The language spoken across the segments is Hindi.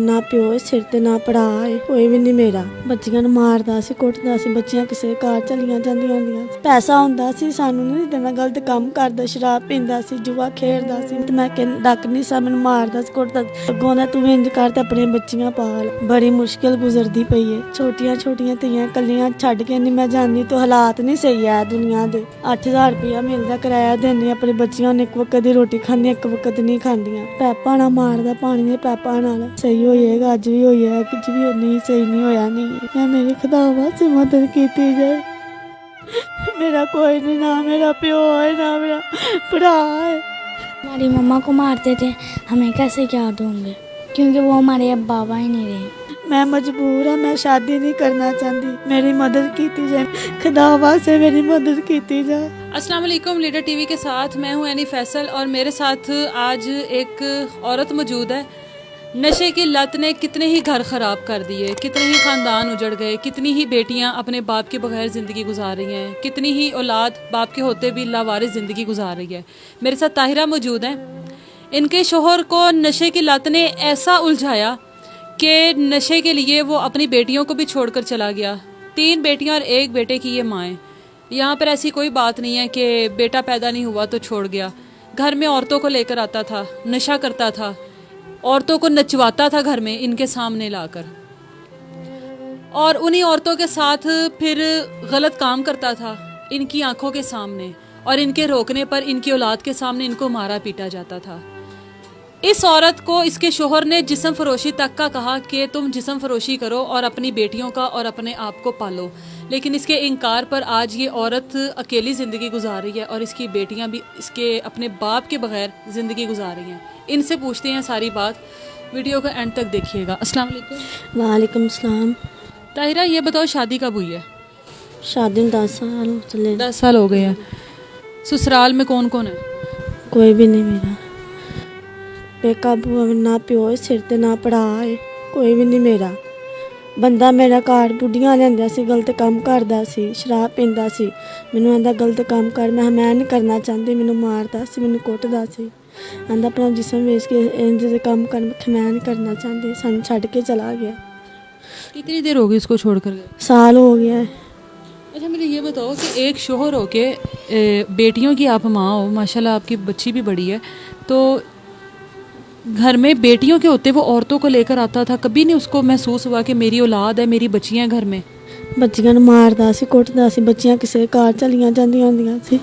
ना प्यो सिर ते ना भरा है, कोई भी नहीं मेरा। बच्चियां नूं मारदा सी, कुੱਟਦਾ सी, बच्चियां किसे घर चलियां जांदियां हुंदियां। पैसा हुंदा सी, सानू नहीं देना, गलत काम करदा, शराब पींदा सी, जुआ खेडदा सी ते मैं डक नहीं सा, मैनूं मारदा सी, कुੱਟदा सी। अगों दा तू इंज कर ते अपनी बच्चियां पाल। बड़ी मुश्किल गुजरदी पई है। छोटियां छोटियां धीआं कल्लियां छड्ड के नहीं मैं जांदी, तो हालात नहीं सही है दुनिया दे। 8000 रुपया मिलदा, किराया देनी, अपनी बच्चियां ने एक वक्त दी रोटी खांदी, एक वक्त नहीं खांदियां। पैपा ना मारदा, पानी दे पैपा नाल सही होएगा, अज भी होया, कुछ भी नहीं सही नहीं होया नहीं। मैं मेरी खुदा वास्ते मदद कीती जाए। मेरा कोई नहीं, ना मेरा प्यो है ना मेरा भरा है। हमारी मम्मा को मारते थे, हमें कैसे क्या दूंगे, क्योंकि वो हमारे अब बाबा ही नहीं रहे। मैं मजबूर हाँ, मैं शादी नहीं करना चाहती, मेरी मदद की जाए, खुदा वास्ते मेरी मदद की जाए। अस्सलाम वालेकुम। लीडर टीवी के साथ मैं हूं एनी फैसल और मेरे साथ आज एक औरत मौजूद है। नशे की लत ने कितने ही घर ख़राब कर दिए, कितने ही ख़ानदान उजड़ गए, कितनी ही बेटियां अपने बाप के बगैर ज़िंदगी गुजार रही हैं, कितनी ही औलाद बाप के होते भी लावारिस ज़िंदगी गुजार रही है। मेरे साथ ताहिरा मौजूद हैं। इनके शोहर को नशे की लत ने ऐसा उलझाया कि नशे के लिए वो अपनी बेटियों को भी छोड़कर चला गया। 3 बेटियां और 1 बेटे की ये माँ है। यहाँ पर ऐसी कोई बात नहीं है कि बेटा पैदा नहीं हुआ तो छोड़ गया। घर में औरतों को लेकर आता था, नशा करता था, औरतों को नचवाता था घर में इनके सामने लाकर, और उन्हीं औरतों के साथ फिर गलत काम करता था इनकी आंखों के सामने, और इनके रोकने पर इनकी औलाद के सामने इनको मारा पीटा जाता था। इस औरत को इसके शोहर ने जिस्म फरोशी तक का कहा कि तुम जिस्म फरोशी करो और अपनी बेटियों का और अपने आप को पालो, लेकिन इसके इनकार पर आज ये औरत अकेली ज़िंदगी गुजार रही है और इसकी बेटियां भी इसके अपने बाप के बगैर ज़िंदगी गुजार रही हैं। इनसे पूछते हैं सारी बात, वीडियो का एंड तक देखिएगा। अस्सलाम वालेकुम। वालेकुम सलाम। ताहिरा, ये बताओ शादी कब हुई है? शादी में 10 साल हो चले। 10 साल हो गए हैं। ससुराल में कौन कौन है? कोई भी नहीं मेरा। बेकाबू ना प्यो सिर ते ना भरा है, कोई भी नहीं मेरा। बंदा मेरा घर बुढ़ियां लियांदा सी, गलत काम करदा सी, शराब पींदा सी, मैनूं आंदा गलत काम कर, मैं नहीं करना चाहती, मैनूं मारदा सी, मैनूं कुੱਟदा सी, आंदा अपना जिस्म वेच के इंज दे काम कर, मैं नहीं करना चाहती, सानूं छड्ड के चला गया। कितनी देर हो गई इसको छोड़कर गए? साल हो गया है। अच्छा, मुझे ये बताओ कि एक शोहर हो के बेटियों की आप माँ हो, माशाल्लाह आपकी बच्ची भी बड़ी है, तो घर में बेटियों के होते वो औरतों को लेकर आता था, कभी नहीं उसको महसूस हुआ कि मेरी औलाद है, मेरी बच्चियां घर में? बच्चियां नूं मारदा सी, कुੱਟਦਾ सी, बच्चियां किसे घर चलियां जांदियां हुंदियां सी।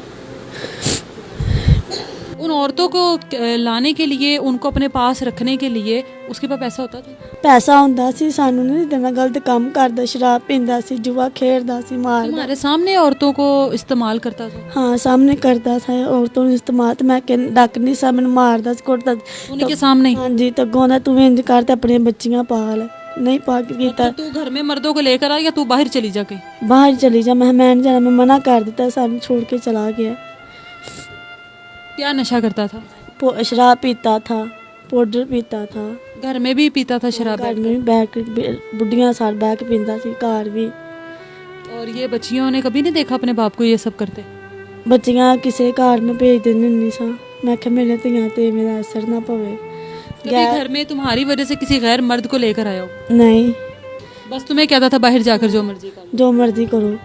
उन औरतों को लाने के लिए, उनको अपने पास रखने के लिए उसके पास पैसा होता था? पैसा हुंदा सी, सानू नहीं देना, गलत काम करदा, शराब पींदा सी, जुआ खेडदा सी, मारदा। तुम्हारे सामने औरतों को इस्तेमाल करता था? हाँ, सामने करदा था औरतों ने इस्तेमाल, तो मैं डक नहीं सा, मैनूं मारदा सी, कुੱਟदा सी। उनके सामने? हाँ जी। तो अगों दा तू इंज कर ते अपनी बच्चियां पाल। नहीं पाल के कीता। तू घर में मर्दों को लेकर आ या तू बाहर चली जा? कहीं बाहर चली जा, मैं नहीं जाना, मैं मना कर दिता, सानू छोड़ के चला गया। क्या नशा करता था? शराब पीता था, पाउडर पीता था। घर में भी पीता था शराब? घर में भी बैक, बुढ़ियां साल बैक पींदा सी, घर भी। और ये बच्चियों ने कभी नहीं देखा अपने बाप को ये सब करते? बच्चियां किसे घर में भेज देनी नहीं सा, मैं क्या मेरे धीआं ते मेरा असर ना पवे। कभी घर में तुम्हारी वजह से किसी गैर मर्द को लेकर आया हो? नहीं, बस तुम्हें कहता था बाहर जाकर जो मर्जी करो? जो मर्जी करो।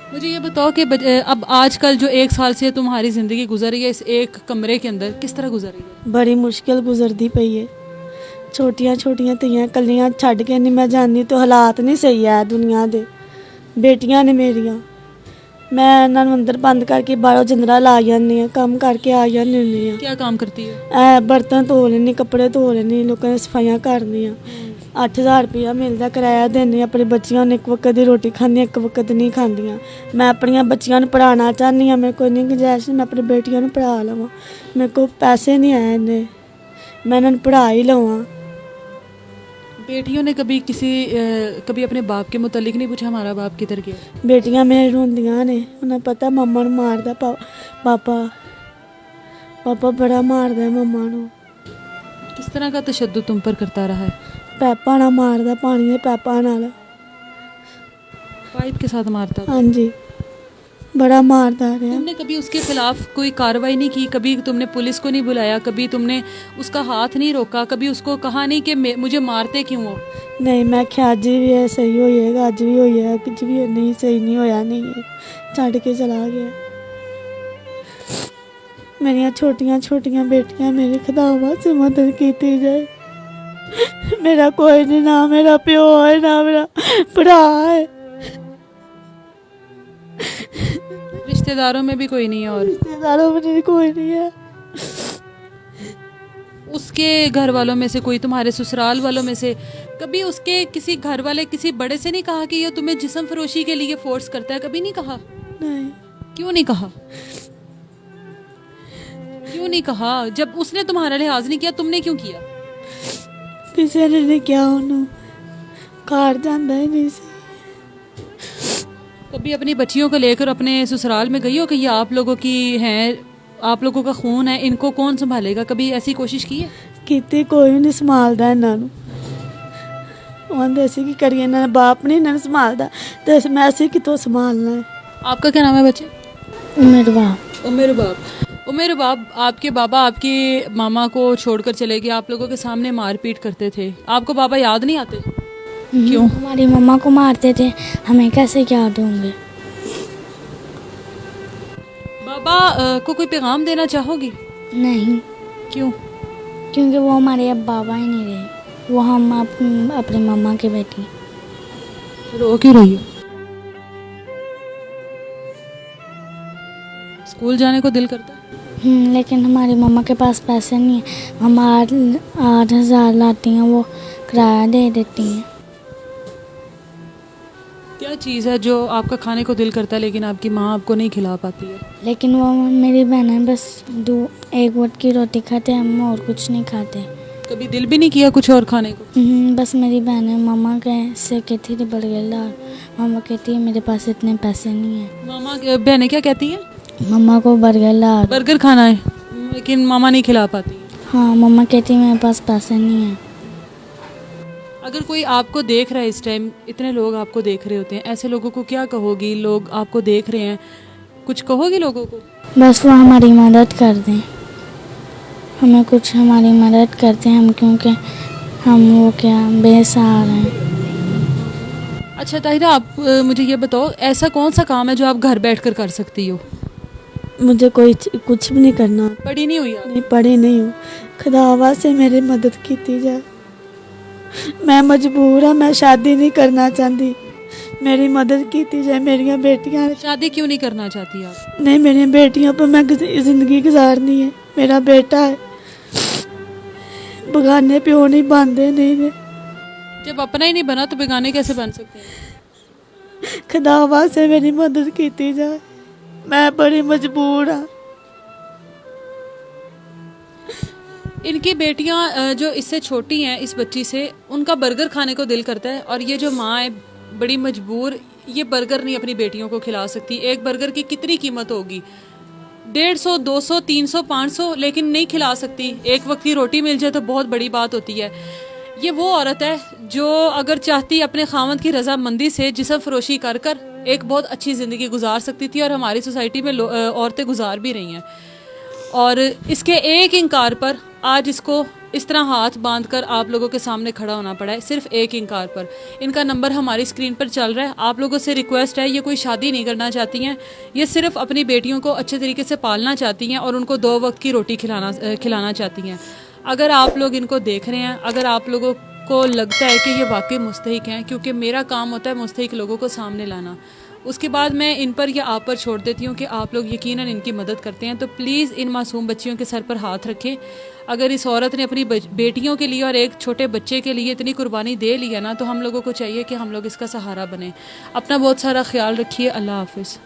मुझे ये बताओ कि अब आजकल जो 1 साल से तुम्हारी ज़िंदगी गुजर रही है इस एक कमरे के अंदर, किस तरह गुजर रही है? बड़ी मुश्किल गुजरदी पई है। छोटियां छोटियां धीआं कल्लियां छड्ड के नहीं मैं जांदी, तो हालात नहीं सही है दुनिया दे। बेटियां ने मेरियां, मैं इन्हां नूं अंदर बंद करके बाहरों जिंदरा ला जानी हाँ, काम करके आ जानी हुंदी हाँ। क्या काम करती है? बर्तन धो लेनी, कपड़े धो लेनी, लोगों ने सफाइयां करनियां। 8000 रुपया मिलदा, किराया देनी, अपनी बच्चियां ने एक वक्त दी रोटी खांदी, एक वक्त नहीं खांदियां। मैं अपनी बच्चियां नूं पढ़ाना चाहनी हाँ, मेरे को नहीं गुंजाइश, मैं अपनी बेटियां नूं पढ़ा लवां, मेरे को पैसे नहीं आए इन्ने, मैं इन्हां नूं पढ़ा ही लवां। बेटियों ने कभी अपने बाप के मुतालिक नहीं पूछा हमारा बाप किधर गया? बेटियां मेरे रोंदियां ने, उन्हें पता मम्मा नूं मारदा पापा बड़ा मारदा है मम्मा नूं। किस तरह का तशद्दुद तुम पर करता रहा है? पैपा नाल मारदा, पानी दे पैपा नाल, पाइप के साथ मारता था? हाँ जी। बड़ा मारता रहा। तुमने कभी उसके खिलाफ कोई कार्रवाई नहीं की? कभी तुमने पुलिस को नहीं बुलाया? कभी तुमने उसका हाथ नहीं रोका? कभी उसको कहा नहीं कि मुझे मारते क्यों हो? नहीं, मैं क्या अज भी है सही होएगा, अज भी होया, कुछ भी नहीं सही नहीं होया, नहीं है छड़ के चला गया। मेरिया छोटियां छोटियां बेटियां मेरी खुदावा से मदद की जाए। मेरा कोई नहीं, ना मेरा प्यो है ना मेरा भरा है, रिश्तेदारों में भी कोई नहीं है? और रिश्तेदारों में भी कोई नहीं है। उसके घर वालों में से कोई, तुम्हारे ससुराल वालों में से कभी उसके किसी घर वाले किसी बड़े से नहीं कहा कि ये तुम्हें जिस्म फरोशी के लिए फोर्स करता है? कभी नहीं कहा? नहीं। क्यों नहीं कहा? क्यों नहीं कहा? जब उसने तुम्हारा लिहाज नहीं किया, तुमने क्यों किया? किसी ने नहीं किया, उन्होंने कार जाता ही नहीं सी। कभी अपनी बच्चियों को लेकर अपने ससुराल में गई हो कि ये आप लोगों की हैं, आप लोगों का खून है, इनको कौन संभालेगा? कभी ऐसी कोशिश की है? ਕੀਤੀ ਕੋਈ ਨਹੀਂ ਸੰਭਾਲਦਾ ਇਹਨਾਂ ਨੂੰ। ਉਹਦੇ ਅਸੀਂ ਕੀ ਕਰੀਏ, ਇਹਨਾਂ ਦਾ ਬਾਪ ਨਹੀਂ ਇਹਨਾਂ ਨੂੰ ਸੰਭਾਲਦਾ ਤੇ ਮੈਂ ਅਸੀਂ ਕਿਤੋਂ ਸੰਭਾਲਣਾ ਹੈ। आपका क्या नाम है बच्चे? मेरे बाप। उमेर बाप। उमेर बाप, आपके बाबा आपके मामा को छोड़कर चले गए, आप लोगों के सामने मारपीट करते थे, आपको बाबा याद नहीं आते? क्यों? हमारी मम्मा को मारते थे, हमें कैसे याद होंगे? बाबा को कोई पैगाम देना चाहोगी? नहीं, क्यों? क्योंकि वो हमारे अब बाबा ही नहीं रहे, वो हम अपनी मम्मा की बेटी। रो क्यों रही हो? स्कूल जाने को दिल करता है? लेकिन हमारी मम्मा के पास पैसे नहीं है, हम 8,000 लाती हैं, वो किराया दे देती हैं। क्या चीज़ है जो आपका खाने को दिल करता है लेकिन आपकी माँ आपको नहीं खिला पाती है? लेकिन वो मेरी बहन है, बस एक वक्त की रोटी खाते हैं, हम और कुछ नहीं खाते। कभी दिल भी नहीं किया कुछ और खाने को? बस मेरी बहन है, मामा से कहती थी बड़गेलदार, मामा कहती है मेरे पास इतने पैसे नहीं है। मामा बहनें क्या कहती हैं? मम्मा को बर्गर बर्गर खाना है लेकिन मामा नहीं खिला पाती। हाँ, मम्मा कहती है मेरे पास पैसे नहीं है। अगर कोई आपको देख रहा है इस टाइम, इतने लोग आपको देख रहे होते हैं, ऐसे लोगों को क्या कहोगी? लोग आपको देख रहे हैं, कुछ कहोगी लोगों को? बस वो हमारी मदद कर दें, हमें कुछ हमारी मदद करते हैं हम, क्योंकि हम वो क्या बेसहारा हैं। अच्छा ताहिरा, आप मुझे ये बताओ, ऐसा कौन सा काम है जो आप घर बैठकर कर सकती हो? मुझे कोई कुछ भी नहीं करना। पढ़ी नहीं हुई आप? नहीं, पढ़ी नहीं हूँ। खुदावा से मेरी मदद की जाए, मैं मजबूर हाँ, मैं शादी नहीं करना चाहती, मेरी मदद की जाए। मेरिया बेटियां। शादी क्यों नहीं करना चाहती आप? नहीं, मेरी बेटियों पर मैं जिंदगी गुजारनी है। मेरा बेटा है, बगाने प्यो नहीं बनते, नहीं दे। जब अपना ही नहीं बना तो बेगाने कैसे बन सकते हैं? खुदावा से मेरी मदद की जाए, मैं बड़ी मजबूर हाँ। इनकी बेटियां जो इससे छोटी हैं, इस बच्ची से, उनका बर्गर खाने को दिल करता है, और ये जो माँ है बड़ी मजबूर, ये बर्गर नहीं अपनी बेटियों को खिला सकती। एक बर्गर की कितनी कीमत होगी? 150, 200, 300, 500, लेकिन नहीं खिला सकती। एक वक्त की रोटी मिल जाए तो बहुत बड़ी बात होती है। ये वो औरत है जो अगर चाहती अपने खामद की रजामंदी से जिस्म फरोशी कर कर एक बहुत अच्छी ज़िंदगी गुजार सकती थी, और हमारी सोसाइटी में औरतें गुजार भी रही हैं। और इसके एक इनकार पर आज इसको इस तरह हाथ बांधकर आप लोगों के सामने खड़ा होना पड़ा है, सिर्फ एक इनकार पर। इनका नंबर हमारी स्क्रीन पर चल रहा है। आप लोगों से रिक्वेस्ट है, ये कोई शादी नहीं करना चाहती हैं, ये सिर्फ अपनी बेटियों को अच्छे तरीके से पालना चाहती हैं और उनको 2 वक्त की रोटी खिलाना चाहती हैं। अगर आप लोग इनको देख रहे हैं, अगर आप लोगों को लगता है कि ये वाकई मुस्तहिक हैं, क्योंकि मेरा काम होता है मुस्तहिक लोगों को सामने लाना, उसके बाद मैं इन पर या आप पर छोड़ देती हूँ कि आप लोग यकीनन इनकी मदद करते हैं, तो प्लीज़ इन मासूम बच्चियों के सर पर हाथ रखें। अगर इस औरत ने अपनी बेटियों के लिए और एक छोटे बच्चे के लिए इतनी कुर्बानी दे ली है ना, तो हम लोगों को चाहिए कि हम लोग इसका सहारा बने। अपना बहुत सारा ख्याल रखिए। अल्लाह हाफिज़।